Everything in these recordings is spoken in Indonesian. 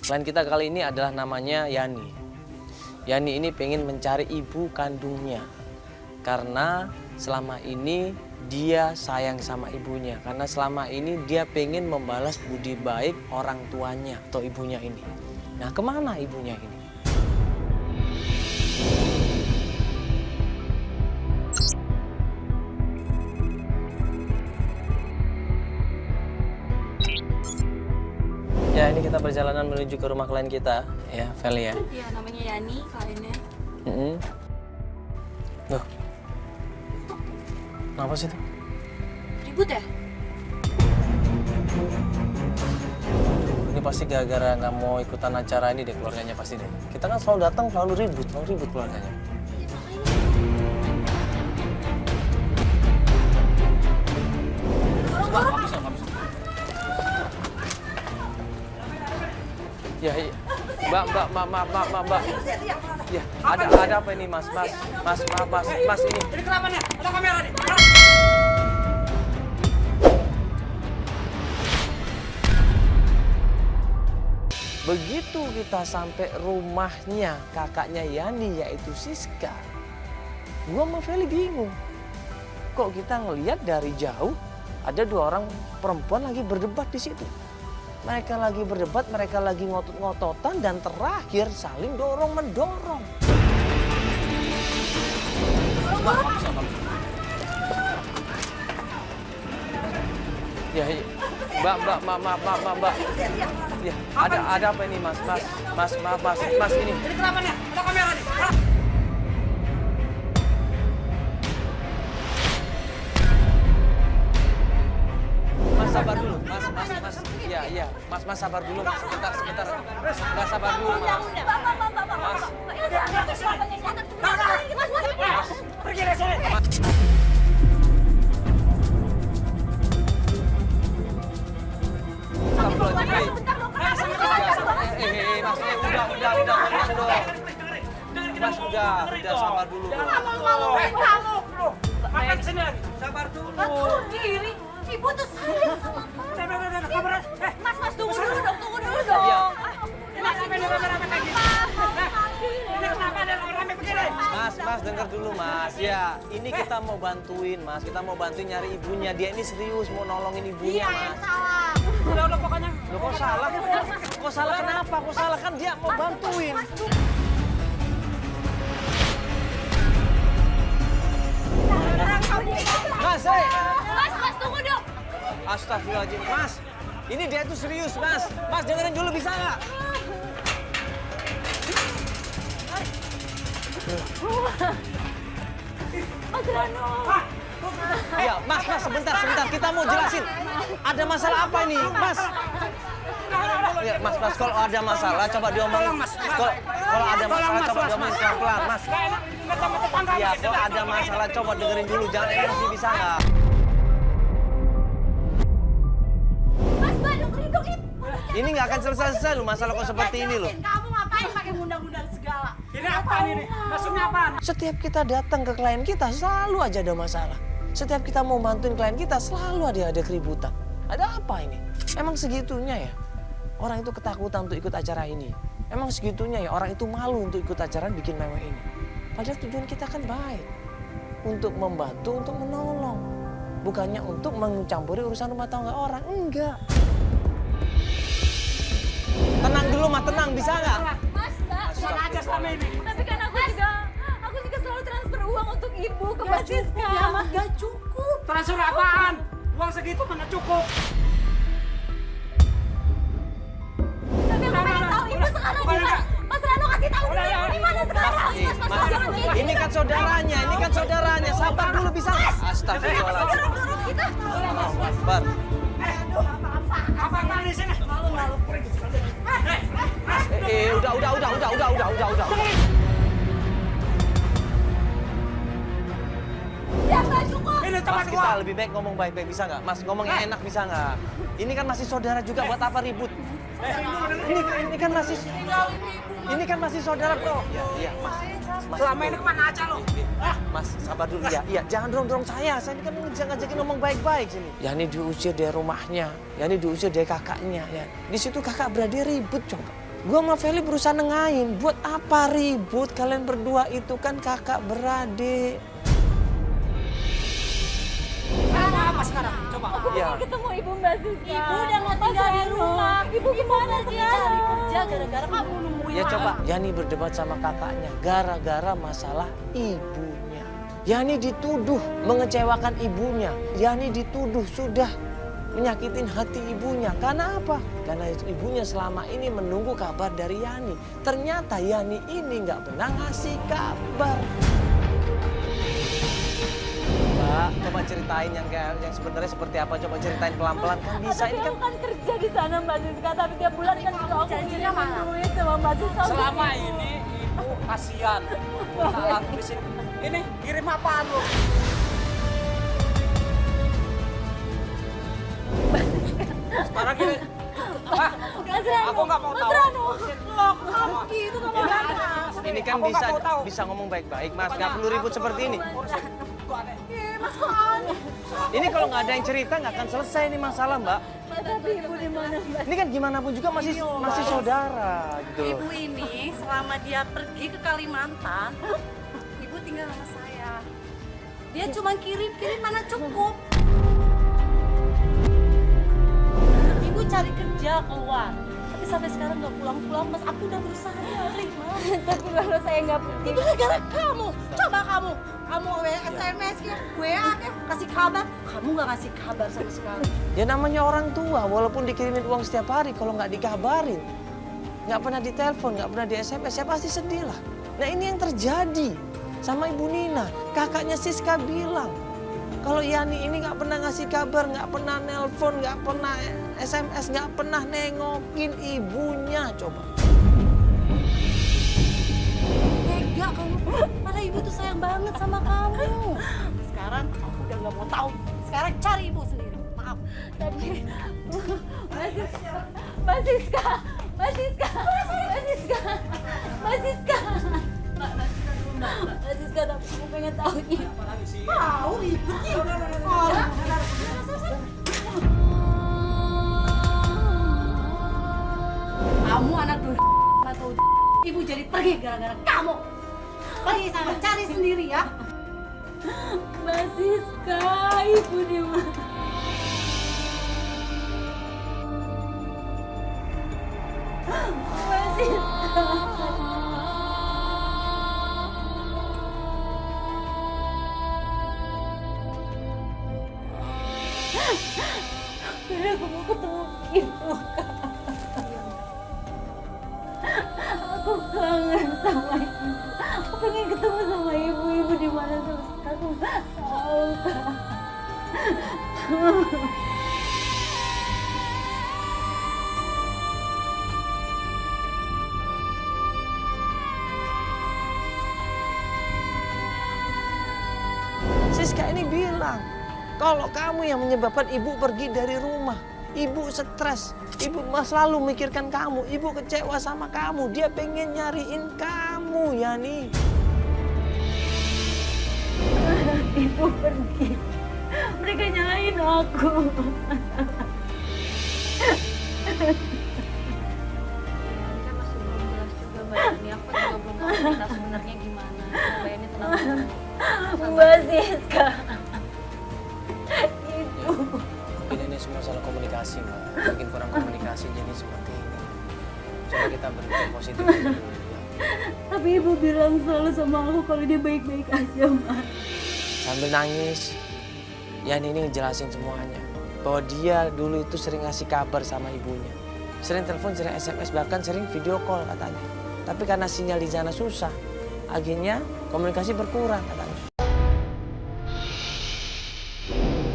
Klien kita kali ini adalah namanya Yani. Yani ini pengen mencari ibu kandungnya. Karena selama ini dia sayang sama ibunya. Karena selama ini dia pengen membalas budi baik orang tuanya atau ibunya ini. Nah, kemana ibunya ini? Ya, ini kita perjalanan menuju ke rumah klien kita, ya, Feli ya. Iya, namanya Yani, kliennya. Loh, kenapa sih itu? Ribut ya? Ini pasti gara-gara nggak mau ikutan acara ini deh, keluarganya pasti deh. Kita kan selalu datang, selalu ribut keluarganya. Ya, iya. Mbak. Ya, ada apa ini, Mas ini. Ini kenapa nih? Ada kamera nih. Begitu kita sampai rumahnya kakaknya Yani, yaitu Siska, gua sama Feli bingung. Kok kita ngelihat dari jauh ada dua orang perempuan lagi berdebat di situ. Mereka lagi berdebat, mereka lagi ngotot-ngototan, dan terakhir saling dorong-mendorong. Ya, iya. Mbak. Ya, ada apa ini, Mas ini. Ini kenapa nih? Ada kamera nih. Mas sabar dulu, Mas. Iya. Mas sabar dulu, Mas. Sebentar. Mas sabar dulu, Mas. Mas. Pergi dari sini. Mas, udah sabar dulu. Kamu. Makan sini lagi. Sabar dulu. Diri, ibu tuh sayang sama kamu. Mas, tunggu dulu dong. Iya. Ini rame-rame kayak gini. Ini kenapa ada rame begini? Mas, dengar dulu, Mas. Ya, ini kita mau bantuin, Mas. Kita mau bantuin nyari ibunya. Dia ini serius mau nolongin ibunya, Mas. Udah pokoknya. Loh, kok salah? Kok salah kenapa? Kok salah, kan dia mau bantuin. Mas, Mas, tunggu dong. Astagfirullahaladzim, Mas. Ini dia tuh serius, Mas. Mas, dengerin dulu, bisa nggak? Mas Rano. Iya, Mas, sebentar. Kita mau jelasin. Ada masalah apa ini, Mas? Ya, Mas, kalau ada masalah coba diomongin. Kalau ada masalah coba diomongin pelan-pelan, Mas. Iya, kalau ada masalah coba dengerin dulu, jangan emosi, bisa nggak? Mas, Bandung Ibu. Ini nggak akan selesai loh masalah kok seperti ini loh. Kamu ngapain pakai ngundang-ngundang segala? Ini apaan ini? Maksudnya apaan? Setiap kita datang ke klien kita selalu aja ada masalah. Setiap kita mau bantuin klien kita selalu ada keributan. Ada apa ini? Emang segitunya ya? Orang itu ketakutan untuk ikut acara ini. Emang segitunya ya orang itu malu untuk ikut acara bikin mewah ini. Padahal tujuan kita kan baik. Untuk membantu, untuk menolong. Bukannya untuk mencampuri urusan rumah tangga orang. Enggak. Tenang dulu, tenang. Bisa nggak? Mas, Mbak. Mana aja selama ini? Tapi kan aku juga selalu transfer uang untuk ibu ke Mbak Siska. Ya, Mas, gak cukup. Transfer apaan? Uang segitu mana cukup? Tapi aku pengen tahu ibu sekarang di mana. Mas Rano kasih tahu dulu ibu di mana sekarang. Mas, jangan kayak Ini kan saudaranya. Sabar dulu, bisa nggak? Astagfirullahaladzim. dorong kita. Bar. Apa di sini? Malu pergi. Udah. Ya, gak cukup. Ini teman Mas, kita gua. lebih baik ngomong baik-baik, bisa nggak? Mas, ngomongnya enak, bisa nggak? Ini kan masih saudara juga, buat apa ribut? Ini kan masih saudara, bro. Iya, Mas. Selama ini kemana aja lo? Mas, sabar dulu ya. Iya, jangan dorong saya. Saya ini kan ngajakin ngomong baik-baik sini. Ya, ini diusir dari rumahnya. Ya, ini diusir dari kakaknya. Ya, di situ kakak beradik ribut coba. Gua sama Feli berusaha nengahin, buat apa ribut? Kalian berdua itu kan kakak beradik. Sekarang mau apa sekarang? Coba. Aku Ya. pengen ketemu Ibu Mbak Siska. Ibu udah nggak tinggal di rumah. Ibu gimana Dia sekarang? cari kerja gara-gara kamu nungguin Ya Maaf. coba Yani berdebat sama kakaknya gara-gara masalah ibunya. Yani dituduh mengecewakan ibunya. Yani dituduh sudah menyakitin hati ibunya. Karena apa? Karena ibunya selama ini menunggu kabar dari Yani. Ternyata Yani ini nggak pernah ngasih kabar. Mbak, coba ceritain yang sebenarnya seperti apa. Coba ceritain pelan-pelan kan bisa Tapi ini kan. aku kan kerja di sana Mbak Siska, tapi tiap bulan kan kamu aku janjinya kirimin mana? duit sama Mbak Siska. Selama ini ibu kasihan. Saat tulisin. Ini kirim apaan lu? Sekarang gini. Hah? Mas Rano, Aku nggak mau Mas tahu. Rano. Loh, kamu gitu kamu Ini nggak ada. tahu. Ini kan Aku nggak mau tahu. bisa ngomong baik-baik, Mas. Nggak perlu ribut seperti ini. Itu aneh. Mas kok aneh? Ini kalau nggak ada yang cerita nggak akan selesai ini masalah, Mbak. Tapi Ibu di mana Mbak? Ini kan gimana pun juga masih saudara gitu loh. Ibu ini selama dia pergi ke Kalimantan, ibu tinggal sama saya. Dia cuma kirim-kirim mana cukup. Ibu cari kerja keluar, tapi sampai sekarang nggak pulang-pulang. Mas, aku udah berusaha nyari, Mas. Tapi kalau saya nggak pergi. Itu gara-gara kamu. Coba kamu SMS, WA, kasih kabar. Kamu nggak kasih kabar sama sekali. Ya namanya orang tua, walaupun dikirimin uang setiap hari, kalau nggak dikabarin, nggak pernah ditelepon, nggak pernah di SMS, ya pasti sedih lah. Nah ini yang terjadi sama Ibu Nina. Kakaknya Siska bilang, kalau Yani ini nggak pernah ngasih kabar, nggak pernah nelpon, nggak pernah SMS, nggak pernah nengokin ibunya. Coba. Tega kamu. Padahal ibu tuh sayang banget sama kamu. Sekarang aku udah nggak mau tahu. Sekarang cari ibu sendiri. Maaf. Tapi Mbak Siska, Mbak Siska, Mbak Siska, Mbak Siska, Mbak Siska. Mbak Siska, tapi aku pengen tahu ini. Tahu ibu sih. Kamu anak dua atau ibu jadi pergi gara-gara kamu. Pergi sana cari sendiri ya. Mbak Siska, Ibu di mana? Mbak Siska. Udah aku mau ketemu Ibu. Aku kangen sama Ibu. Aku pengen ketemu sama Ibu. Ibu di mana terus? Aku nggak tahu. Siska ini bilang, kalau kamu yang menyebabkan ibu pergi dari rumah, ibu stres, ibu selalu mikirkan kamu, ibu kecewa sama kamu, dia pengen nyariin kamu, Yani. Ibu pergi. Mereka nyalain aku. Kan masih belum jelas juga Mbak ini. Aku juga belum tahu cerita sebenarnya gimana. Mbak ini tenang dulu. Mbak Siska. Ibu. Mungkin ini semua salah komunikasi, Mbak. Mungkin kurang komunikasi jadi seperti ini. Coba kita berpikir positif aja dulu, ya. Tapi Ibu bilang selalu sama aku kalau dia baik-baik aja, Mbak. Sambil nangis, Yani ini ngejelasin semuanya. Bahwa dia dulu itu sering ngasih kabar sama ibunya. Sering telepon, sering SMS, bahkan sering video call katanya. Tapi karena sinyal di sana susah, akhirnya komunikasi berkurang katanya.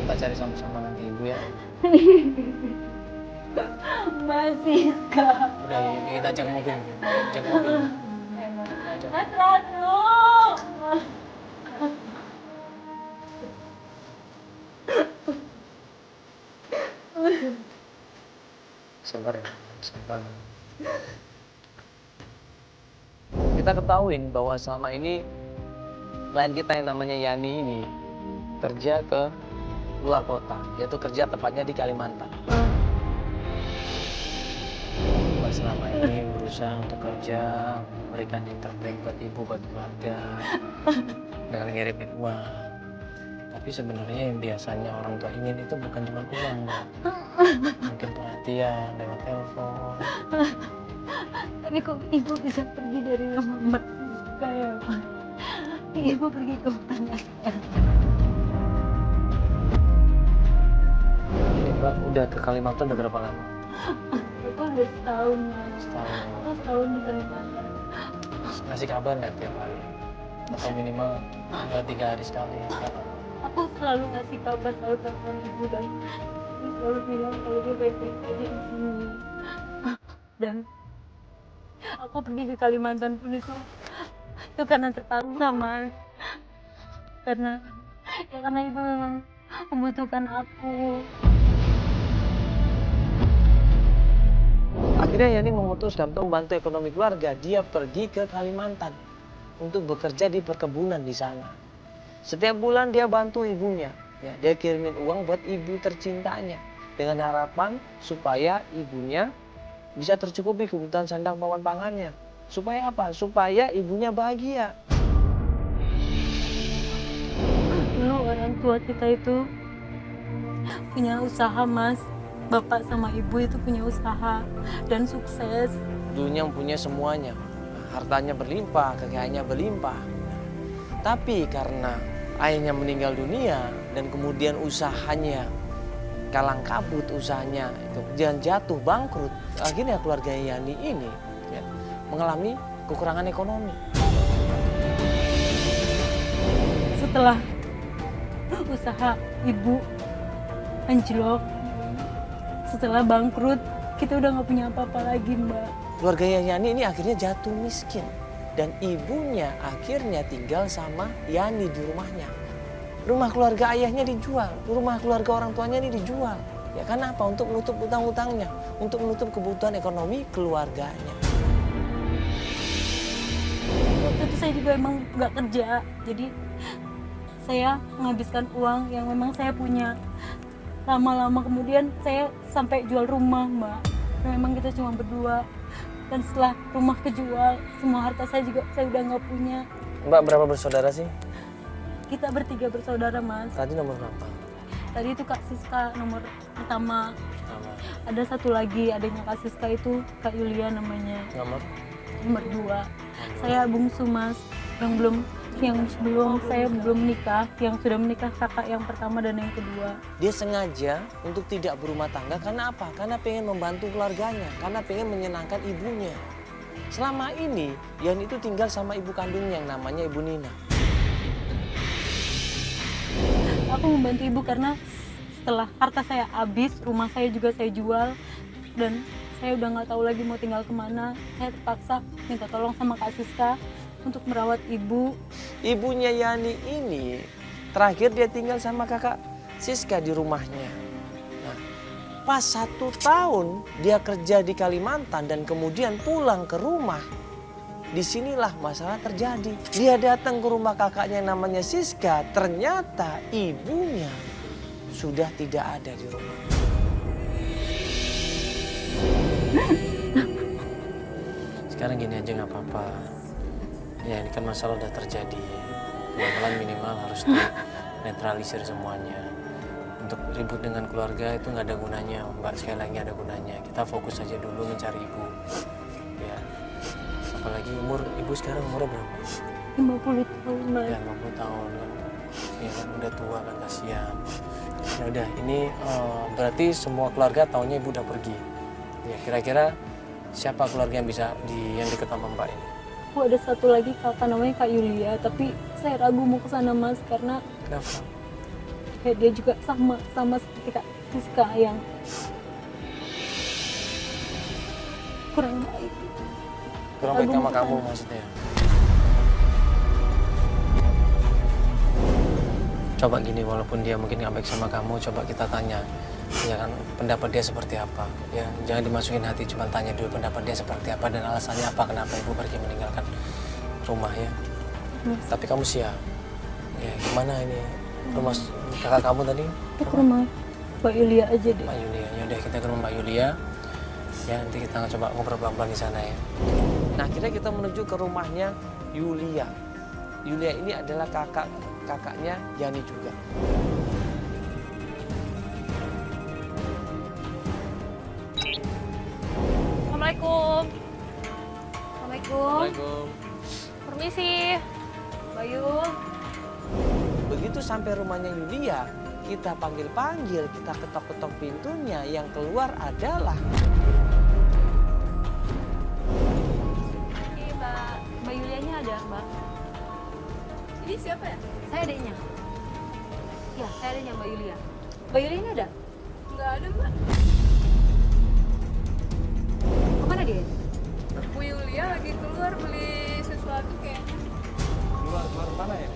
Kita cari sama-sama nanti ibu ya. Mbak Siska. Udah kita cek mobil. Cek mobil. Mas Rano. Sabar ya, sabar. Kita ketahuin bahwa selama ini klien kita yang namanya Yani ini kerja ke luar kota, yaitu kerja tepatnya di Kalimantan. selama ini berusaha untuk kerja, memberikan yang terbaik buat ibu, buat keluarga, dengan ngirimin uang. Tapi sebenarnya yang biasanya orang tua ingin itu bukan cuma uang, Mbak. Mungkin perhatian lewat telepon. Tapi kok ibu bisa pergi dari rumah saya, Pak? Ibu pergi ke hutan aja. Ini Mbak udah ke Kalimantan udah berapa lama? Itu udah setahun, Mas. Setahun. Setahun di Kalimantan. Ngasih kabar nggak tiap hari? Atau minimal 2-3 hari sekali? Aku selalu ngasih kabar, selalu telepon ibu dan ibu selalu bilang kalau dia baik-baik aja di sini. Dan aku pergi ke Kalimantan pun itu karena terpaksa, Mas. Karena ibu memang membutuhkan aku. Akhirnya Yani memutuskan untuk membantu ekonomi keluarga. Dia pergi ke Kalimantan untuk bekerja di perkebunan di sana. Setiap bulan dia bantu ibunya. Ya, dia kirimin uang buat ibu tercintanya dengan harapan supaya ibunya bisa tercukupi kebutuhan sandang papan pangannya. Supaya apa? Supaya ibunya bahagia. Dulu orang tua kita itu punya usaha, Mas. Bapak sama ibu itu punya usaha dan sukses. Dulunya punya semuanya. Hartanya berlimpah, kekayaannya berlimpah. Tapi karena ayahnya meninggal dunia dan kemudian usahanya kalang kabut, usahanya kemudian jatuh bangkrut, akhirnya keluarga Yani ini ya, mengalami kekurangan ekonomi. Setelah usaha ibu anjlok, setelah bangkrut, kita udah nggak punya apa-apa lagi, Mbak. Keluarga Yani ini akhirnya jatuh miskin dan ibunya akhirnya tinggal sama Yani di rumahnya. Rumah keluarga ayahnya dijual, rumah keluarga orang tuanya ini dijual. Ya karena apa? Untuk menutup utang-utangnya, untuk menutup kebutuhan ekonomi keluarganya. Waktu itu saya juga emang nggak kerja, jadi saya menghabiskan uang yang memang saya punya. Lama-lama kemudian saya sampai jual rumah, Mbak. Memang kita cuma berdua. Dan setelah rumah kejual, semua harta saya juga saya udah nggak punya. Mbak berapa bersaudara sih? Kita bertiga bersaudara, Mas. Tadi nomor berapa? Tadi itu Kak Siska nomor pertama. Nama. Ada satu lagi adanya Kak Siska itu Kak Yulia namanya. Nomor 2. Saya bungsu, Mas. Yang saya belum menikah, yang sudah menikah kakak yang pertama dan yang kedua. Dia sengaja untuk tidak berumah tangga karena apa? Karena pengen membantu keluarganya, karena pengen menyenangkan ibunya. Selama ini Yani itu tinggal sama ibu kandungnya yang namanya Ibu Nina. Aku membantu ibu karena setelah harta saya habis, rumah saya juga saya jual dan saya udah nggak tahu lagi mau tinggal kemana. Saya terpaksa minta tolong sama Kak Siska untuk merawat ibu. Ibunya Yani ini terakhir dia tinggal sama kakak Siska di rumahnya. Nah, pas 1 tahun dia kerja di Kalimantan dan kemudian pulang ke rumah. Disinilah masalah terjadi. Dia datang ke rumah kakaknya yang namanya Siska, ternyata ibunya sudah tidak ada di rumah. Sekarang gini aja nggak apa-apa. Ya ini kan masalah udah terjadi. Pelan-pelan minimal harus netralisir semuanya. Untuk ribut dengan keluarga itu nggak ada gunanya, Mbak. Sekali lagi ada gunanya. Kita fokus aja dulu mencari ibu. Ya. Apalagi umur ibu sekarang umurnya berapa? 50 tahun, Mas. Ya 50 tahun kan. Ya kan udah tua kan, kasihan. Ya udah, ini berarti semua keluarga taunya ibu udah pergi. Ya kira-kira siapa keluarga yang bisa yang deket sama Mbak ini? Aku ada satu lagi kakak namanya Kak Yulia, tapi saya ragu mau ke sana, Mas, karena Kenapa? ya, dia juga sama seperti Kak Siska yang kurang baik. Kurang baik sama kamu maksudnya? Coba gini, walaupun dia mungkin nggak baik sama kamu, coba kita tanya, ya kan, pendapat dia seperti apa. Ya, jangan dimasukin hati, cuma tanya dulu pendapat dia seperti apa dan alasannya apa kenapa ibu pergi meninggalkan rumah ya. Tapi kamu siap. Ya, gimana ini rumah kakak kamu tadi? Ke rumah Mbak Yulia aja deh. Mbak Yulia, ya udah kita ke rumah Mbak Yulia. Ya nanti kita coba ngobrol pelan-pelan di sana ya. Nah akhirnya kita menuju ke rumahnya Yulia. Yulia ini adalah kakaknya Yani juga. Assalamualaikum. Assalamualaikum. Permisi. Bayu. Begitu sampai rumahnya Yulia, kita panggil-panggil, kita ketok-ketok pintunya, yang keluar adalah Ini Mbak Yulianya ada, Mbak. Ini siapa ya? Saya adiknya. Ya, saya adiknya Mbak Yulia. Mbak Yulianya ada? Nggak ada, Mbak. Kemana dia? Bu Yulia lagi keluar beli sesuatu kayaknya. keluar mana ya?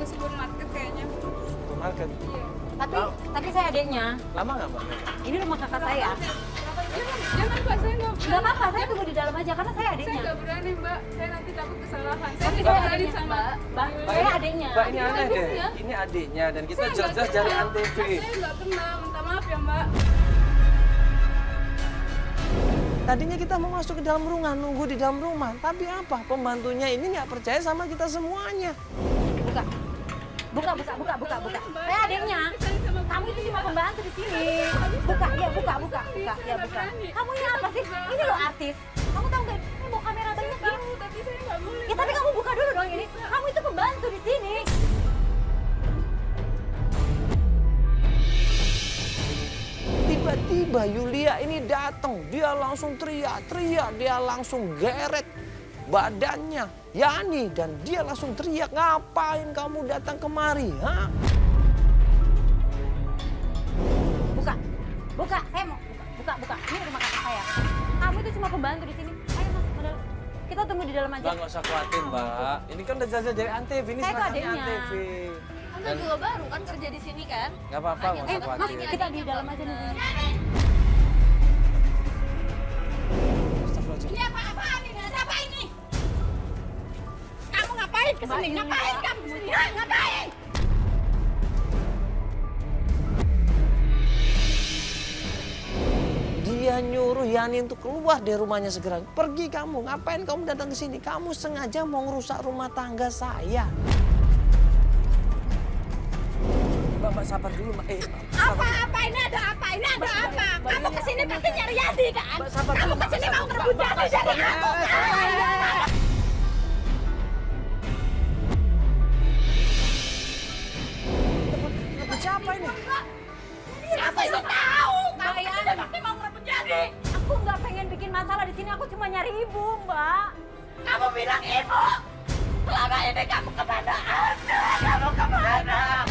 Ke supermarket kayaknya. Supermarket. Iya. Tapi saya adiknya. Lama nggak Mbak? Ini rumah kakak saya. Jangan Mbak, saya nggak Enggak apa-apa, saya tunggu di dalam aja karena saya Saya adiknya. nggak berani Mbak, saya nanti takut kesalahan. Saya Tapi tidak saya berani adiknya, sama Mbak. Mbak, saya adiknya. Mbak ini aneh deh. adiknya. Ini adiknya dan kita Saya nggak jelas-jelas dari kenal. Antv. Saya nggak kenal, minta maaf ya Mbak. Tadinya kita mau masuk ke dalam rumah, nunggu di dalam rumah. Tapi apa? Pembantunya ini nggak percaya sama kita semuanya. Buka. Buka. Saya adiknya. Kamu itu cuma pembantu di sini. Buka. Ya, buka. Kamu ini apa sih? Ini loh artis. Kamu tahu nggak? Ini bawa kamera banyak ya. Tapi saya nggak boleh. Ya tapi kamu buka dulu dong ini. Kamu itu pembantu di sini. Tiba-tiba Yulia ini datang, dia langsung teriak, dia langsung geret badannya Yani dan dia langsung teriak, ngapain kamu datang kemari? Hah? Buka. Saya mau buka. Ini rumah kakak saya. Kamu itu cuma pembantu di sini. Ayo masuk ke dalam. Kita tunggu di dalam aja. Mbak nggak usah khawatir Mbak, ini kan udah jelas dari Antv, ini Saya tuh seragamnya adiknya. Antv. Anda juga baru kan kerja di sini kan? Nggak apa-apa, nggak usah Mas, khawatir. kita di dalam aja nunggu. Astagfirullahaladzim. Ini apa-apaan ini? Ada apa ini? Kamu ngapain kesini? Ngapain kamu kesini? Hah? Ngapain? Dia nyuruh Yani untuk keluar dari rumahnya segera. Pergi kamu, ngapain kamu datang ke sini? Kamu sengaja mau ngerusak rumah tangga saya. Mbak sabar dulu, Mbak. Apa ini ada apa? Ini ada apa? Kamu kesini pasti nyari Yadi kan? Mbak, sabar Kamu dulu, Mbak. kesini mau ngerebut Yadi dari aku kan? Siapa ini? Siapa itu tahu? Kamu kesini pasti mau ngerebut Yadi. Aku nggak pengen bikin masalah di sini. Aku cuma nyari ibu, Mbak. Kamu bilang ibu. Selama ini kamu kemana ada? Kamu kemana?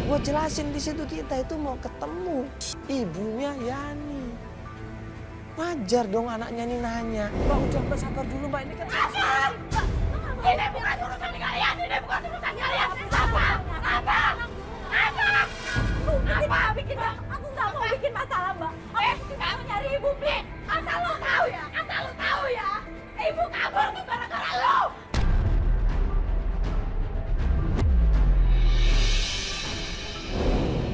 Gua jelasin di situ kita itu mau ketemu ibunya Yani. Wajar dong anaknya ini nanya. Mbak udah Mbak sabar dulu Mbak, ini kan Ini bukan urusan kalian. Ini bukan urusan kalian. Apa? Aku nggak mau bikin masalah, Mbak. Kamu nyari ibu, Pi. Asal lo tahu ya. Ibu kabur tuh gara-gara lo.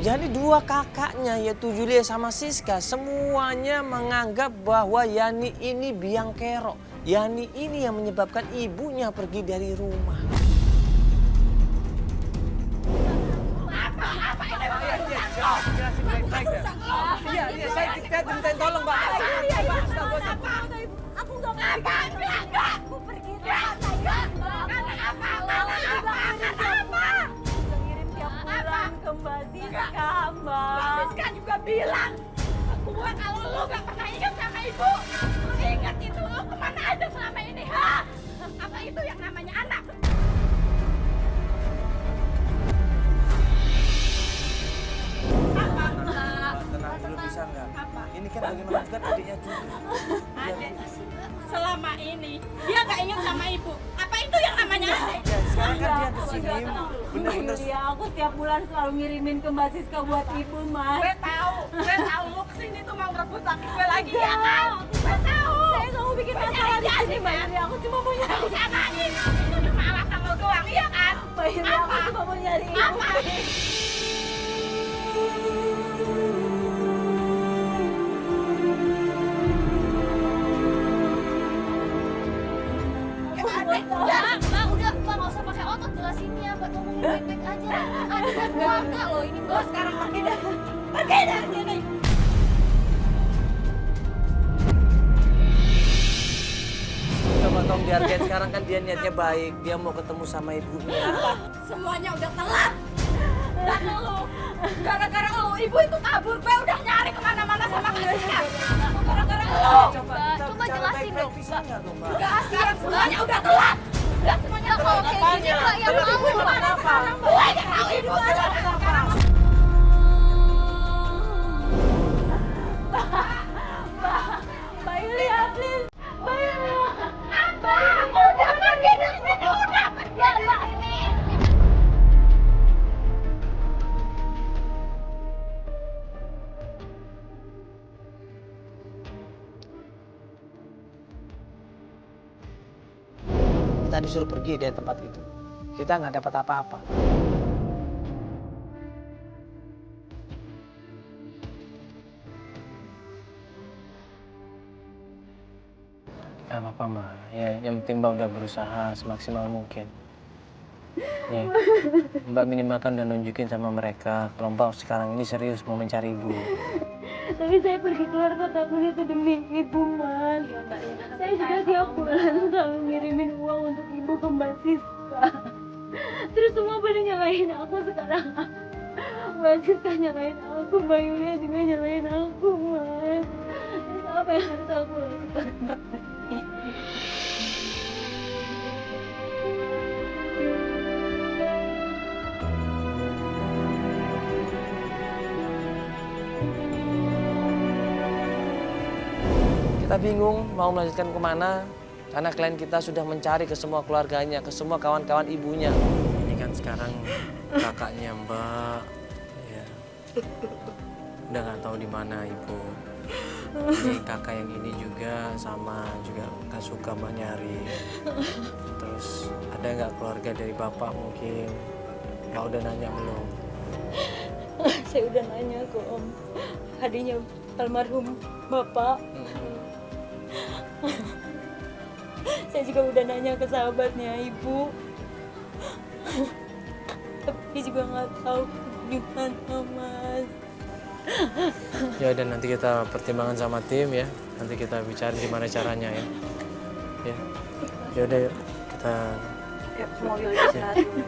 jadi dua kakaknya yaitu Yulia sama Siska semuanya menganggap bahwa Yani ini biang kerok. Yani ini yang menyebabkan ibunya pergi dari rumah. Apa ini? Jelasin baik-baik ya. Iya, saya dimintain tolong Mbak. Aku nggak mau. Enggak. Aku pergi. Karena apa? Ngirim tiap bulan ke Mbak Siska, Mbak. Siska juga bilang, gua kalau lu gak pernah ingat sama ibu, lu ingat itu lu kemana aja selama ini, ha? Apa itu yang namanya anak? Tenang dulu bisa nggak? Ini kan bagaimana juga adiknya juga. Adik, selama ini dia gak ingat sama ibu. Apa itu yang namanya adik? Ya, sekarang kan dia di sini bener-bener. Iya, aku tiap bulan selalu ngirimin ke Mbak Siska buat ibu, Mas. Gue tahu lu kesini tuh mau rebut laki gue lagi ya kan? Gue tahu. Saya nggak mau bikin masalah di sini, Mbak Yuli. Aku cuma mau nyari Gak usah nangis. Itu cuma alasan lo doang, iya kan? Mbak Yuli. Aku cuma mau nyari ibu. Apa? sini ya, Mbak ngomong baik-baik aja. Ada kan keluarga loh ini, Bos. Sekarang pergi dari sini. Coba tolong dihargain, sekarang kan dia niatnya baik. Dia mau ketemu sama ibunya. Semuanya udah telat. Dan lu, gara-gara lu, ibu itu kabur. Gue udah nyari kemana-mana sama kalian. Gara-gara lu. Coba jelasin dong, Mbak. Udah sekarang semuanya udah telat. Udah semuanya telat. Kayak gini Mbak, yang mau Kemana sekarang? Gue yang tahu ibu sekarang. Mbak Yulia, please. Mbak Yulia. Udah pergi dari sini, udah pergi dari sini. Kita disuruh pergi dari tempat itu. Kita nggak dapat apa-apa. Gak apa-apa, Mbak. Ya, yang penting Mbak udah berusaha semaksimal mungkin. Ya, Mbak minimal kan udah nunjukin sama mereka kalau Mbak sekarang ini serius mau mencari ibu. Tapi saya pergi keluar kota pun itu demi ibu, Mas. Saya juga tiap bulan selalu ngirimin uang untuk ibu ke Mbak Siska. Terus semua pada nyalahin aku sekarang. Mbak Siska nyalahin aku, Mbak Yulia juga nyalahin aku, Mas. Terus apa yang harus aku lakukan? Kita bingung mau melanjutkan kemana karena klien kita sudah mencari ke semua keluarganya, ke semua kawan-kawan ibunya. Ini kan sekarang kakaknya Mbak, ya udah nggak tahu di mana ibu. Ini kakak yang ini juga sama juga nggak suka Mbak nyari. Terus ada nggak keluarga dari bapak mungkin? Mbak udah nanya belum? Saya udah nanya ke Om, adiknya almarhum Bapak. Saya juga udah nanya ke sahabatnya Ibu. Tapi juga nggak tahu gimana, Mas. Ya udah nanti kita pertimbangkan sama tim ya. Nanti kita bicara gimana caranya ya. Ya. Ya udah yuk kita Mau istirahat dulu.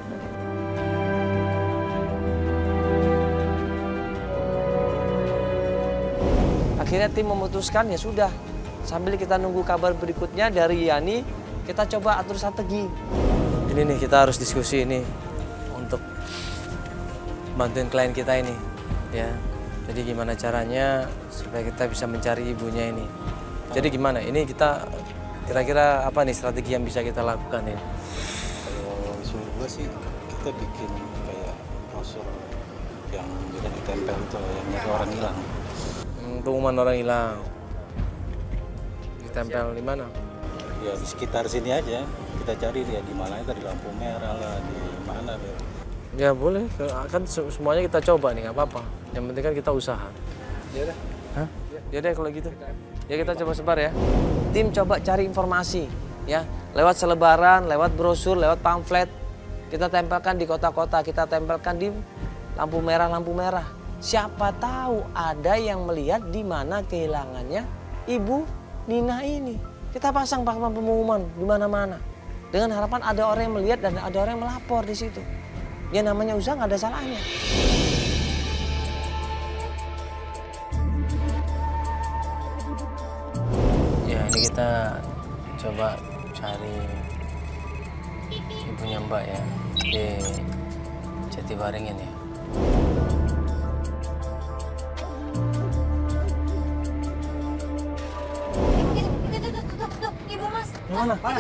Akhirnya tim memutuskan ya sudah. Sambil kita nunggu kabar berikutnya dari Yani, kita coba atur strategi. ini nih kita harus diskusi ini untuk bantuin klien kita ini ya. Jadi gimana caranya supaya kita bisa mencari ibunya ini. Jadi gimana? Ini kita kira-kira apa nih strategi yang bisa kita lakukan ini? Kalau disuruh gue sih kita bikin kayak brosur yang bisa ditempel itu loh, yang nyari orang hilang. Pengumuman orang hilang. Ditempel di mana? Ya di sekitar sini aja. Kita cari dia di mana, itu di lampu merah lah, di mana. Ya boleh, kan semuanya kita coba nih, nggak apa-apa. Yang penting kan kita usaha. Ya udah. Hah? Ya deh kalau gitu. Ya kita coba sebar ya. Tim coba cari informasi ya, lewat selebaran, lewat brosur, lewat pamflet. Kita tempelkan di kota-kota, kita tempelkan di lampu merah. Siapa tahu ada yang melihat di mana kehilangannya Ibu Nina ini. Kita pasang papan pengumuman di mana-mana. Dengan harapan ada orang yang melihat dan ada orang yang melapor di situ. Ya namanya usaha nggak ada salahnya. Ya ini kita coba cari ibunya Mbak ya di Jatiwaringin ya. Ibu, Mas. Mana? Mana?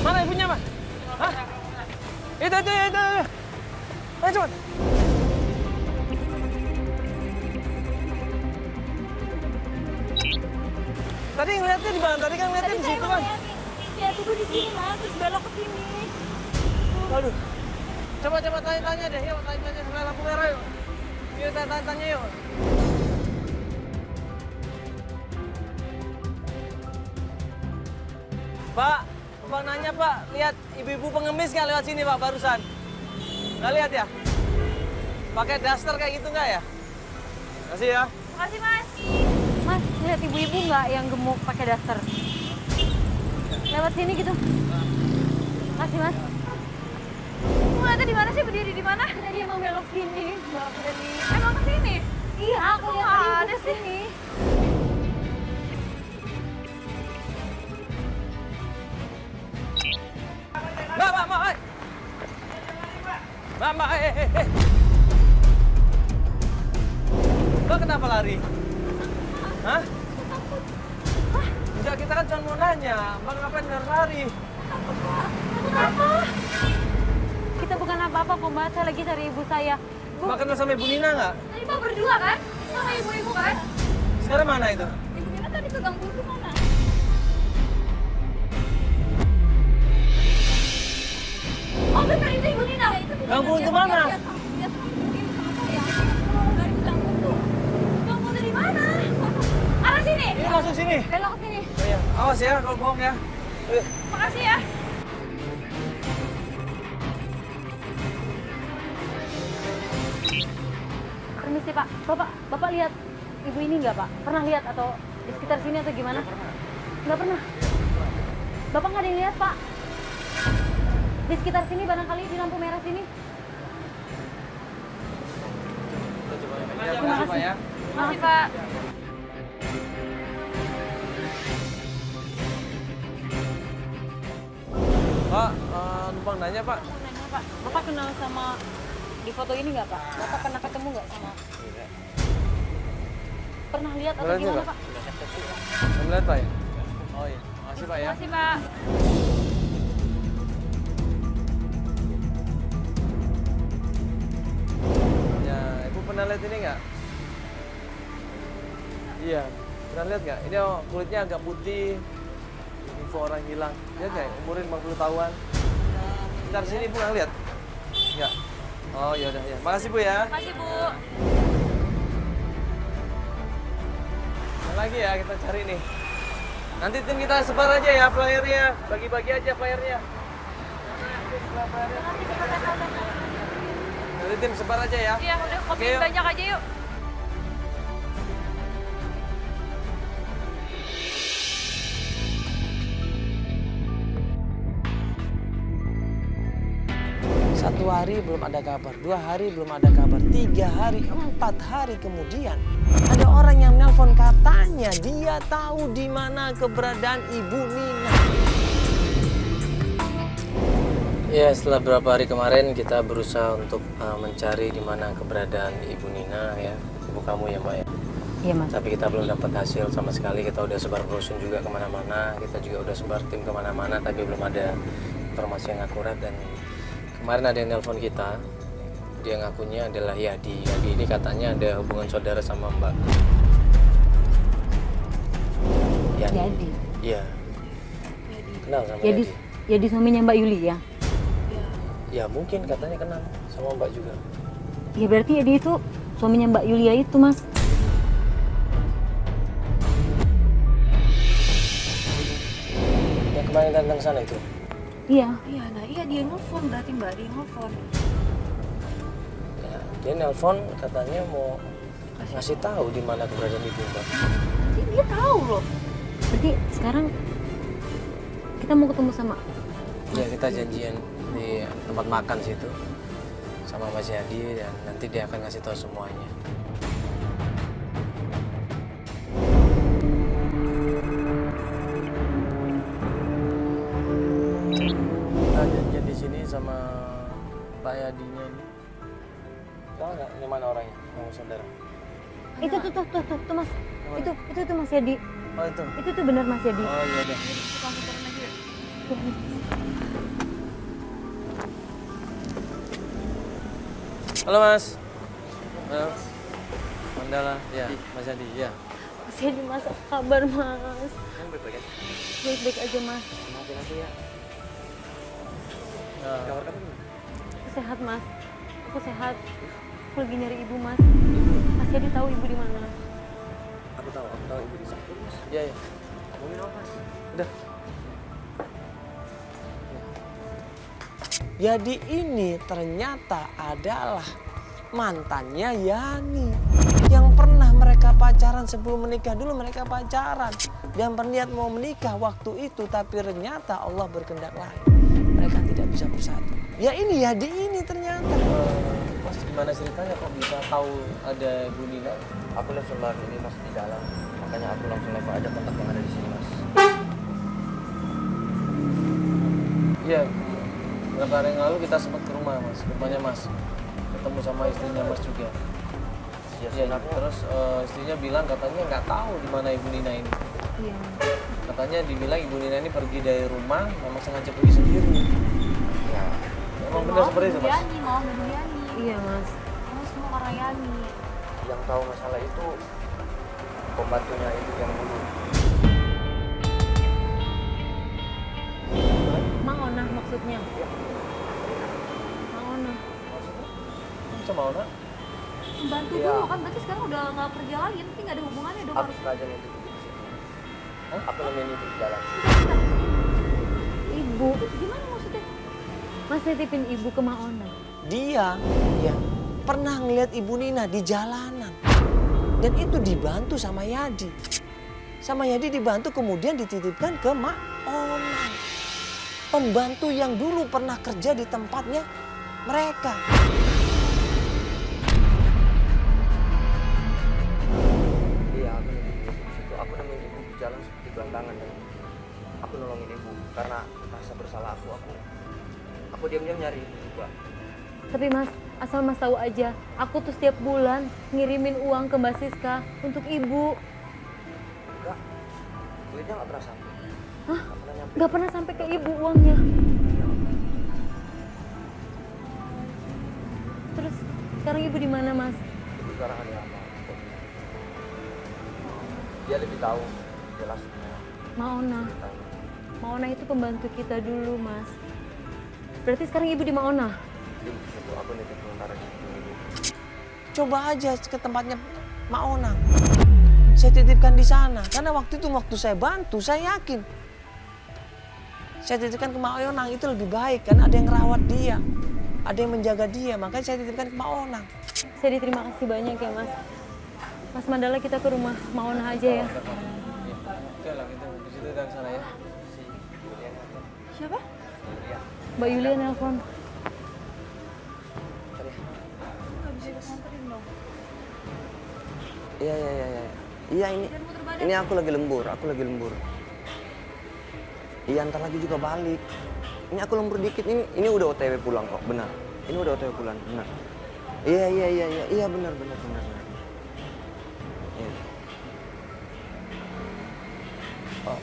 Mana ibunya, Mas? Hah? Itu. Ayo cepat. Tadi ngeliatnya di mana? Tadi kan ngeliatnya di situ kan? Ya, tunggu di sini, Mas. Terus belok ke sini. Aduh. Coba tanya deh, yuk tanya sampai lampu merah yuk. Yuk tanya yuk. Pak, Bang nanya Pak, lihat ibu-ibu pengemis nggak lewat sini Pak barusan? Nggak lihat ya? Pakai daster kayak gitu nggak ya? Makasih ya. Makasih Mas. Mas, lihat ibu-ibu nggak yang gemuk pakai daster? Lewat sini gitu. Makasih Mas. Ngeliatnya di mana sih? Berdiri di mana? Tadi emang belok sini, Mbak Freddy. Emang ke sini? Iya, aku Kok lihat tadi ada ibu sini. Mbak, eh. Mbak, eh. Mbak kenapa lari? Hah? Enggak, kita kan cuma mau nanya. Mbak ngapain lari? Kita bukan apa-apa kok Mbak, saya lagi cari ibu saya. Bu, Mbak kenal sama Ibu Nina nggak? Tadi Mbak berdua kan? Sama ibu-ibu kan? Sekarang mana itu? Ibu Nina tadi pegang buntu mana? Oh benar itu Ibu Nina. Itu Gang buntu mana? Dia sama berdiri sama saya. Oh dari pegang buntu. Pegang buntu di mana? Arah sini. Ini masuk sini. Belok ke sini. Oh, iya. Awas ya kalau bohong ya. Makasih ya. permisi Pak. Bapak lihat ibu ini nggak Pak? Pernah lihat atau di sekitar sini atau gimana? Nggak pernah. Bapak nggak ada yang lihat Pak? Di sekitar sini barangkali di lampu merah sini. Terima kasih ya. Makasih Pak. Pak, numpang nanya Pak. Mau nanya Pak, Bapak kenal sama di foto ini nggak Pak? Bapak pernah ketemu nggak sama? Pernah lihat atau Boleh gimana nggak? Pak? Mau lihat Pak ya? Oh iya, makasih Pak ya. Makasih Pak. Ya, Ibu pernah lihat ini nggak? Iya, pernah lihat nggak? Ini kulitnya agak putih, info orang hilang. Lihat nggak? Umurnya 50 tahun. Sekitar sini Ibu nggak lihat? Nggak? Oh ya udah ya. Makasih Bu ya. Makasih Bu. Yang lagi ya kita cari nih. Nanti tim kita sebar aja ya flyernya, bagi-bagi aja flyernya. Nanti tim sebar aja ya. Iya udah kopi Oke, yuk. banyak aja yuk. Satu hari belum ada kabar, 2 hari belum ada kabar, 3 hari, 4 hari kemudian ada orang yang nelpon katanya dia tahu di mana keberadaan Ibu Nina. Ya, setelah beberapa hari kemarin kita berusaha untuk mencari di mana keberadaan Ibu Nina ya, ibu kamu ya Mbak ya. Iya Mas. Tapi kita belum dapat hasil sama sekali. Kita udah sebar brosur juga kemana-mana, kita juga udah sebar tim kemana-mana, tapi belum ada informasi yang akurat. Dan kemarin ada yang nelpon kita, dia ngakunya adalah Yadi. Yadi ini katanya ada hubungan saudara sama Mbak. Yadi. Iya. Kenal sama Yadi, Yadi? Yadi suaminya Mbak Yuli ya? Ya mungkin katanya kenal sama Mbak juga. Ya berarti Yadi itu suaminya Mbak Yulia itu Mas. Yang kemarin datang sana itu. Iya. Iya, nah iya dia nelfon, berarti Mbak dia nelfon. Ya, dia nelpon katanya mau ngasih tahu di mana keberadaan Ibu Mbak. Jadi dia tahu loh. Berarti sekarang kita mau ketemu sama Ya kita janjian di tempat makan situ sama Mas Yadi dan nanti dia akan ngasih tahu semuanya. Kita janjian di sini sama Pak Yadinya ini. Tahu nggak ini mana orangnya? Kamu saudara? itu tuh Mas. Itu Mas Yadi. Oh itu. Itu tuh benar Mas Yadi. Oh iya deh. Halo Mas. Halo. Mandala, ya, Mas Yadi, ya. Mas Yadi Mas, apa kabar Mas? Kamu baik-baik aja? Baik-baik aja Mas. Maafin aku ya. Kabar kamu gimana? Aku sehat Mas. Aku sehat. Aku lagi nyari ibu Mas. Mas Yadi tahu ibu di mana? Aku tahu ibu di sana. Iya, iya. Ngomongin apa, Mas? Udah. Yadi ini ternyata adalah mantannya Yani. Yang pernah mereka pacaran sebelum menikah, dulu mereka pacaran. Dan berniat mau menikah waktu itu, tapi ternyata Allah berkehendak lain. Mereka tidak bisa bersatu. Ya ini Yadi ini ternyata. Mas gimana ceritanya kok bisa tahu ada Bu Nina? Aku lihat sembari ini Mas di dalam, makanya aku langsung level aja kontak yang ada di sini Mas. Iya, beberapa hari yang lalu kita sempat ke rumah Mas, ke rumahnya Mas. Ketemu sama istrinya Mas juga. Ya Iya, sebenarnya terus istrinya bilang katanya nggak tahu di mana Ibu Nina ini. Iya. Katanya dibilang Ibu Nina ini pergi dari rumah, memang sengaja pergi sendiri. ya Emang benar seperti itu Mas? Yani, mau bunuh Yani. Iya mas. Kamu semua orang Yani. yang tahu masalah itu pembantunya ibu yang dulu. Maona maksudnya. Maona. Bisa mau nak? Membantu Iya. dulu kan, berarti sekarang udah nggak kerja lagi, tapi nggak ada hubungannya dong. Aku sengaja nih di sini. Aku nemenin ibu di dalam. Ibu. Gimana maksudnya? Mas nitipin ibu ke Maona. Dia ya pernah ngeliat Ibu Nina di jalanan. Dan itu dibantu sama Yadi. Sama Yadi dibantu kemudian dititipkan ke Mak Onang. Pembantu yang dulu pernah kerja di tempatnya mereka. Iya, aku nemenin ibu di situ. Aku nemenin ibu di jalan seperti gelandangan dan aku nolongin ibu karena rasa bersalah aku diam-diam nyari ibu juga. Tapi mas, asal mas tahu aja, aku tuh setiap bulan ngirimin uang ke Mbak Siska untuk ibu. Enggak, duitnya nggak pernah sampai. Hah? Nggak pernah nyampe. Gak pernah sampai ke ibu uangnya. Terus sekarang ibu di mana mas? Ibu sekarang ada apa? Dia lebih tahu jelas Maona. ceritanya. Maona itu pembantu kita dulu mas. Berarti sekarang ibu di Maona? Ibu di situ aku nitip sementara di situ ibu. Coba aja ke tempatnya Mak Onang. Saya titipkan di sana. Karena waktu itu waktu saya bantu, saya yakin. Saya titipkan ke Mak Onang itu lebih baik. Karena ada yang ngerawat dia. Ada yang menjaga dia. Makanya saya titipkan ke Mak Onang. Saya terima kasih banyak ya mas. Mas Mandala kita ke rumah Maona aja ya. Oke lah kita di situ dan sana ya. Siapa? Mbak Yulia nelpon. Nggak bisa disanterin dong. Iya. Iya ini aku lagi lembur, Iya ntar lagi juga balik. Ini aku lembur dikit, ini udah OTW pulang kok, benar. Ini udah OTW pulang, benar. Iya benar. Iya. Oh.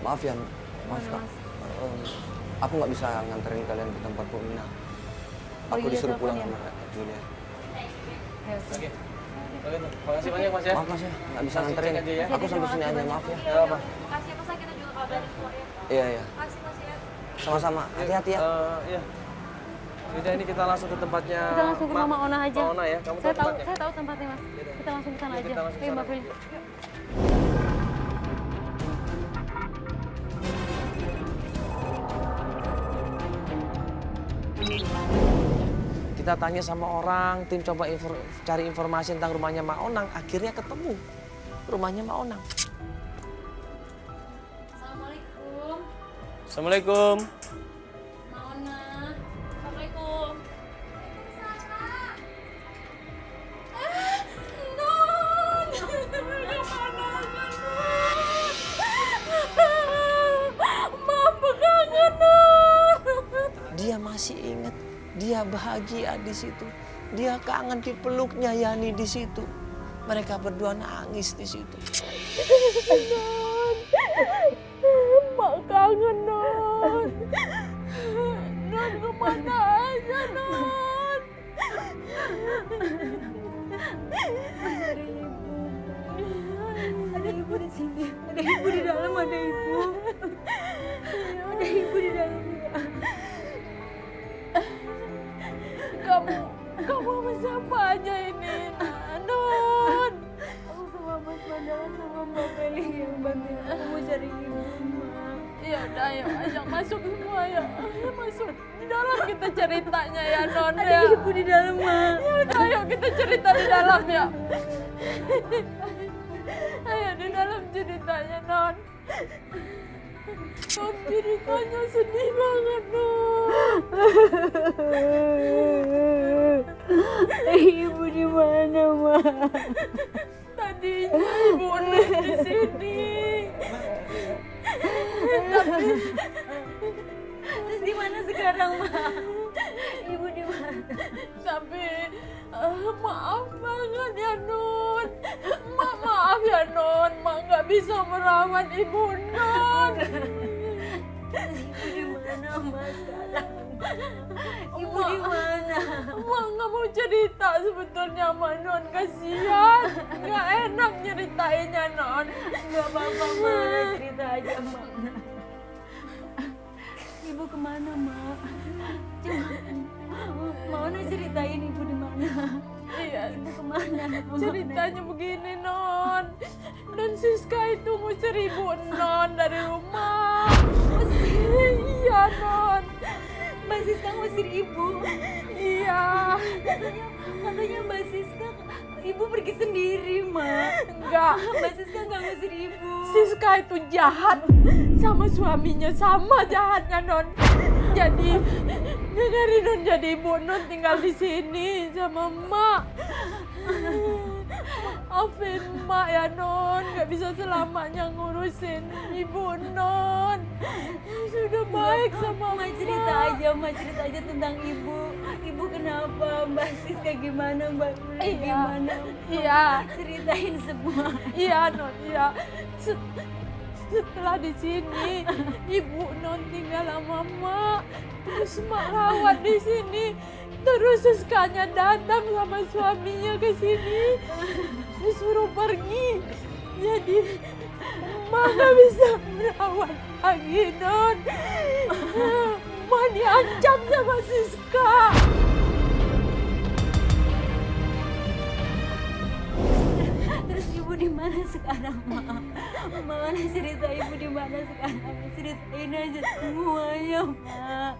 Maaf ya, maaf Kak. Aku nggak bisa nganterin kalian ke tempat Bu Nina. Aku Yulia disuruh telepon pulang ya? sama Julia. Oke. Oke tuh. Makasih banyak Mas ya. Maaf Mas ya, nggak bisa Langsung nganterin. cek aja ya. Aku sampai sini aja, maaf ya. Ya apa? Makasih ya Mas, kita juga kabarin keluar ya. Iya. Makasih Mas ya. Sama-sama, hati-hati ya. Iya. Yaudah ini kita langsung ke tempatnya. Kita langsung ke rumah Maona aja. Maona ya, kamu Saya tahu, tempatnya? saya tahu tempatnya mas. Kita langsung ke sana Yuk, aja. kita langsung ke Ayo sana. Mbak Prilly. Kita tanya sama orang, tim coba cari informasi tentang rumahnya Mak Onang. Akhirnya ketemu rumahnya Mak Onang. Assalamualaikum. Assalamualaikum. Maona. Assalamualaikum. Dia masih ingat, dia bahagia di situ. Dia kangen dipeluknya Yani di situ. Mereka berdua nangis di situ. Mak kangen Non. Non kemana aja Non? Ada ibu di sini. Ada ibu di dalam, ada ibu. Ada ibu di dalam. Kamu sama siapa aja ini? Non. Aku sama Mas Mandala sama Mbak Meli yang bantuin aku mau cari ibu, Mak. Ya udah, ayo ajak masuk semua ya. Ayo masuk di dalam kita ceritanya ya Non ya. Ada ibu di dalam, Ma. Ya udah, ayo kita cerita di dalam ya. Ayo di dalam ceritanya Non. Non ceritanya sedih banget Non. Ibu di mana, Ma? Tadinya ibu Nun di sini. Tapi Terus di mana sekarang, Ma? Ibu di mana? Tapi maaf banget ya Nun. Maaf ya Non, Mak nggak bisa merawat ibu Non. Ibu di mana, Ma, sekarang? Ibu di mana? Mak nggak mau cerita sebetulnya sama Non, kasihan. Nggak enak nyeritainnya Non. Nggak apa-apa, Ma. Cerita aja, Ma. Ibu kemana, Ma? Coba, mau ceritain ibu di mana? Iya, Ibu kemana? ceritanya begini Non. Dan Siska itu ngusir ibu Non dari rumah. Iya Non. Mbak Siska ngusir ibu. Iya. Katanya Mbak Siska, ibu pergi sendiri, Ma. Enggak. Mbak Siska nggak ngusir ibu. Siska itu jahat sama suaminya, sama jahatnya Non. Jadi dengerin Non, jadi ibu Non tinggal di sini sama Mak. Maafin Mak ya Non, nggak bisa selamanya ngurusin ibu Non. Sudah baik sama Ma, cerita aja, Ma, cerita aja tentang ibu. Ibu kenapa? Mbak Siska gimana? Mbak Uli Iya. gimana? Iya. Ceritain semua. Iya Non, iya. Setelah di sini, ibu Non tinggal sama Mak. Terus Mak rawat di sini. Terus Siskanya datang sama suaminya ke sini. Disuruh pergi. Jadi Mak nggak bisa merawat lagi Non. Mak diancam sama Siska. Terus ibu di mana sekarang, Ma? Mana cerita ibu di mana sekarang? Ceritain aja semuanya, Ma.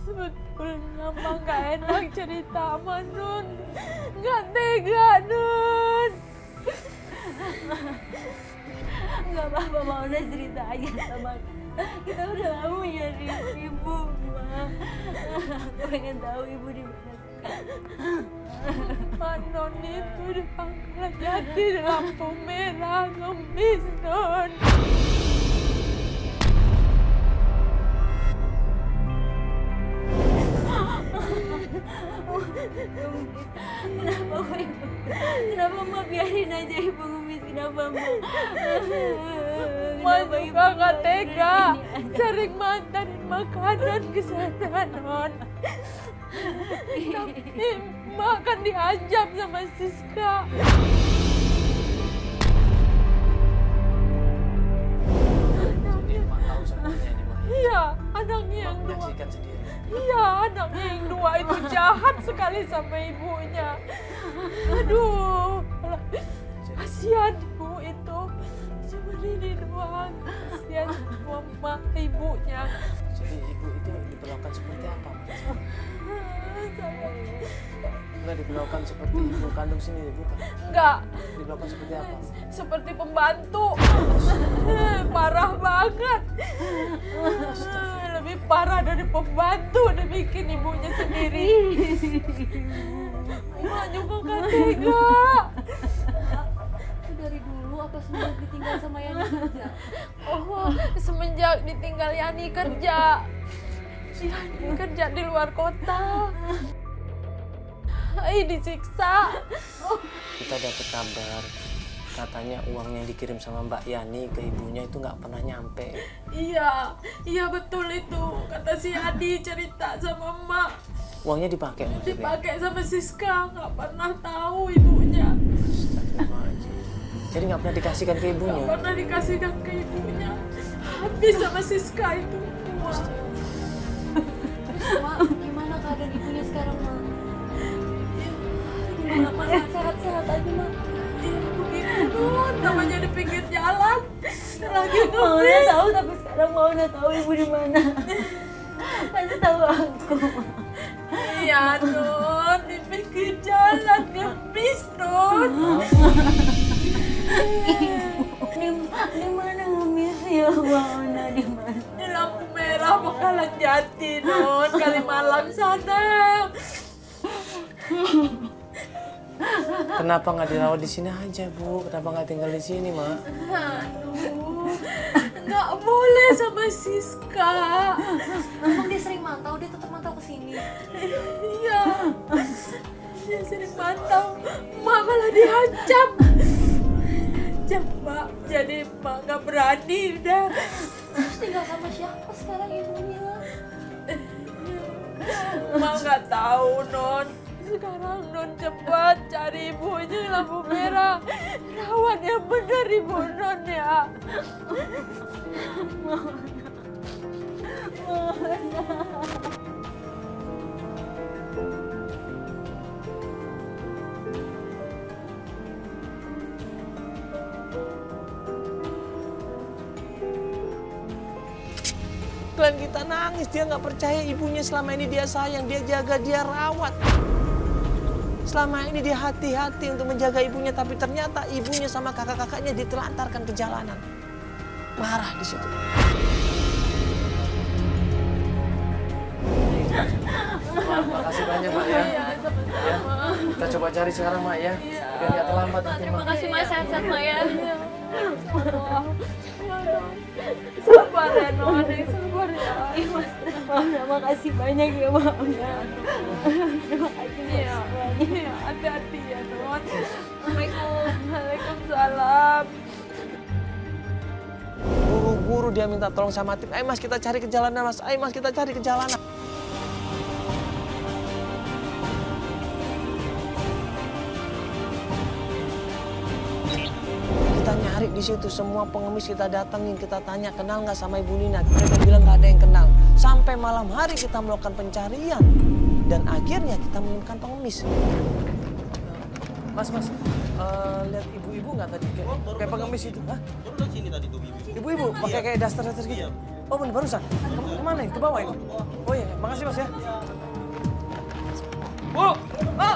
Sebetulnya Mak nggak enak cerita sama Nun. Nggak tega Nun. Nggak apa-apa, Ma, udah cerita aja sama kita. Udah lama nyari ibu, Ma. Aku pengen tahu ibu di mana sekarang. Pak Non itu di Pangkalan Jati, di lampu merah, ngemis Non. Kenapa kok ibu? Kenapa Ma biarin aja ibu ngemis? Kenapa, Ma? Mak Kenapa juga nggak mau tega, terus ini aja? sering mantanin makanan ke sana Non. Tapi Mak kan diancam sama Siska. Jadi Mak tahu semuanya nih Mak. Iya, anaknya yang Mak dua. menyaksikan sendiri. Iya, anaknya yang dua itu jahat sekali sama ibunya. Aduh, kasihan ibu itu. Cuma ini doang. Kasihan mama ibunya. Jadi ibu itu diperlakukan seperti apa Mak? Saya Enggak diperlakukan seperti ibu kandung sendiri bukan? enggak Diperlakukan seperti apa? seperti pembantu. Parah banget. Lebih parah dari pembantu dibikin ibunya sendiri. Mak juga gak tega. Dari dulu apa semenjak ditinggal sama Yani kerja? Oh, semenjak ditinggal Yani kerja. Yani kerja di luar kota. Disiksa. Kita dapat kabar katanya uang yang dikirim sama Mbak Yani ke ibunya itu nggak pernah nyampe. Iya betul itu. Kata si Adi cerita sama Emak. Uangnya dipakai maksudnya? Dipakai sama Siska, nggak pernah tahu ibunya. Astagfirullahaladzim. Jadi nggak pernah dikasihkan ke ibunya? Nggak pernah dikasihkan ke ibunya. Habis sama Siska itu. Ma, gimana keadaan ibunya sekarang, Ma? Gimana, Ma? Sehat-sehat aja, Ma? Iya begitu, namanya di pinggir jalan. lagi Mauna tahu, tapi sekarang Mauna tahu ibu di mana. Kasih tahu aku. Iya non, di pinggir jalan ngemis non. Di mana ngemis ya Mauna, di mana? Di lampu merah Bakalan Jati non, kali malam sana. Kenapa nggak dirawat di sini aja, Bu? Kenapa nggak tinggal di sini, Mak? Aduh, nggak boleh sama Siska. Emang dia sering mantau, dia tetap mantau ke sini. Iya, dia sering mantau, Mak malah dihancam. Mak, jadi Mak nggak berani udah. Terus tinggal sama siapa sekarang ibunya? Mak nggak tahu non. Sekarang non cepat cari ibunya di lampu merah. Rawat yang benar ibu non ya. Klien kita nangis, dia nggak percaya ibunya selama ini dia sayang, dia jaga, dia rawat. Selama ini dia hati-hati untuk menjaga ibunya, tapi ternyata ibunya sama kakak-kakaknya ditelantarkan ke jalanan. Marah di situ. Makasih banyak, Mak ya. Ya, kita coba cari sekarang, Mak ya. Biar nggak terlambat nanti, Mak. Terima kasih Mas, sehat-sehat Mak ya. Sabar ya non, sabar ya. Mauna, makasih banyak ya Mauna. Terima kasih Iya, banyak. iya, hati-hati ya non. Waalaikumsalam. Buru-buru dia minta tolong sama tim. Ayo Mas, kita cari ke jalanan, Mas. Ayo Mas, kita cari ke jalanan. Kita nyari di situ, semua pengemis kita datengin, kita tanya kenal nggak sama Ibu Nina. Mereka bilang nggak ada yang kenal. Sampai malam hari kita melakukan pencarian dan akhirnya kita menemukan pengemis. Mas, lihat ibu-ibu nggak tadi kayak pengemis itu? Hah? Baru dari sini tadi tuh ibu. Ibu-ibu pakai kayak daster-daster gitu? Oh bener, barusan? Kemana ini? Ke bawah ini? Oh iya, makasih Mas ya. Bu! Bu!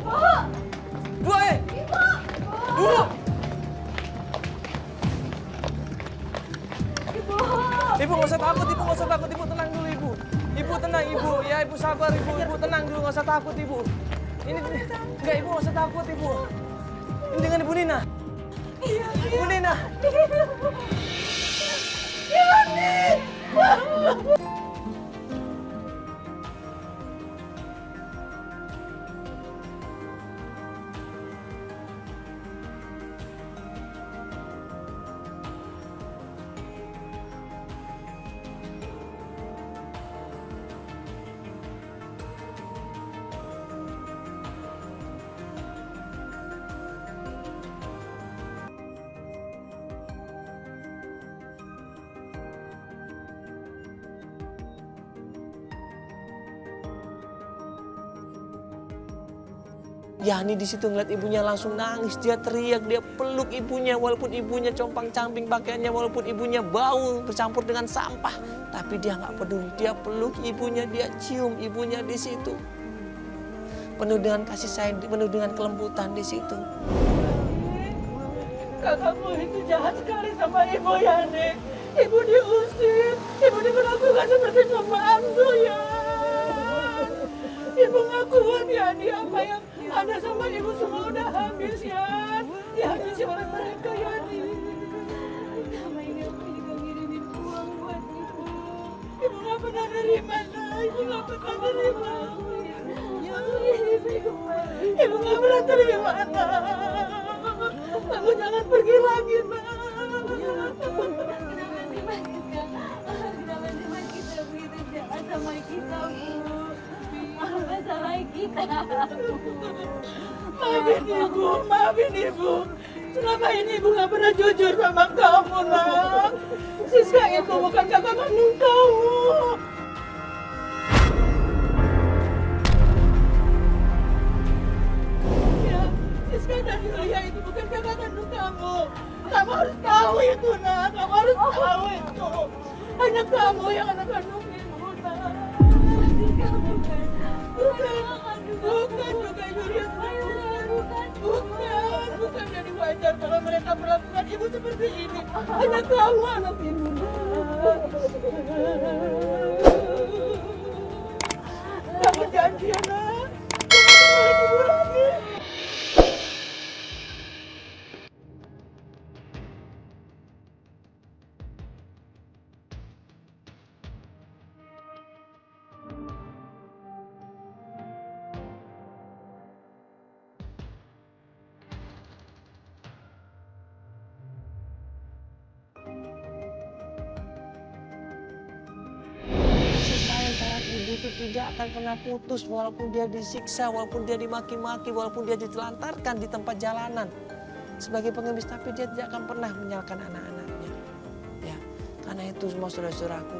Bu! Bu! Ibu nggak usah takut, Ibu nggak usah takut, Ibu tenang dulu Ibu. Ibu tenang Ibu, ya Ibu sabar Ibu, Ibu tenang dulu nggak usah takut Ibu. Ini enggak Ibu nggak usah takut Ibu. Ini dengan Ibu Nina. Ibu Nina. Yani di situ ngeliat ibunya langsung nangis, dia teriak, dia peluk ibunya walaupun ibunya compang-camping pakaiannya, walaupun ibunya bau bercampur dengan sampah, tapi dia nggak peduli, dia peluk ibunya, dia cium ibunya di situ. Penuh dengan kasih sayang, penuh dengan kelembutan di situ. Kakakmu itu jahat sekali sama ibu Yani. Ibu diusir, ibu diperlakukan seperti pembantu ya. Ibu nggak kuat Yani, apa yang ada sama ibu semua udah habis ya. Dihabisi oleh mereka Yani. Sama ini aku juga ngirimin uang buat ibu. Ibu nggak pernah nerima, nah. Ibu nggak pernah nerima. Ibu nggak pernah terima, nah. Aku jangan pergi lagi, nah. Kenapa sih Mas kita begitu jahat sama kita, Bu? Maafkan salah kita. Maafin ibu. Selama ini ibu nggak pernah jujur sama kamu, nak. Siska itu bukan kakak kandung kamu. Ya, Siska dan Yulia itu bukan kakak kandung kamu itu. Hanya kamu yang anak kandung ibu, nak. Bukan juga ibu lihat bukan jadi wajar kalau mereka melakukan ibu seperti ini. Hanya kamu anak ibu, nak. Kamu janji ya, nak. Jangan ibu lagi. Kasih sayang terhadap ibu itu tidak akan pernah putus walaupun dia disiksa, walaupun dia dimaki-maki, walaupun dia ditelantarkan di tempat jalanan sebagai pengemis, tapi dia tidak akan pernah menyalahkan anak-anaknya. Ya, karena itu semua saudara-saudaraku,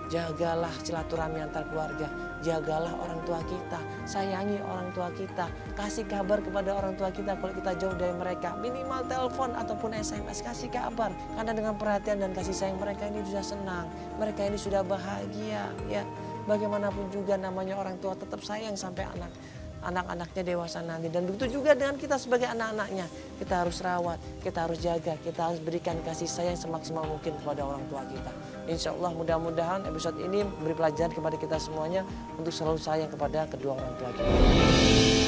jagalah silaturahmi antar keluarga, jagalah orang tua kita, sayangi orang tua kita, kasih kabar kepada orang tua kita kalau kita jauh dari mereka, minimal telepon ataupun SMS, kasih kabar, karena dengan perhatian dan kasih sayang mereka ini sudah senang, mereka ini sudah bahagia, ya. Bagaimanapun juga namanya orang tua tetap sayang sampai anak-anaknya dewasa nanti, dan begitu juga dengan kita sebagai anak-anaknya, kita harus rawat, kita harus jaga, kita harus berikan kasih sayang semaksimal mungkin kepada orang tua kita. Insya Allah mudah-mudahan episode ini memberi pelajaran kepada kita semuanya untuk selalu sayang kepada kedua orang tua kita.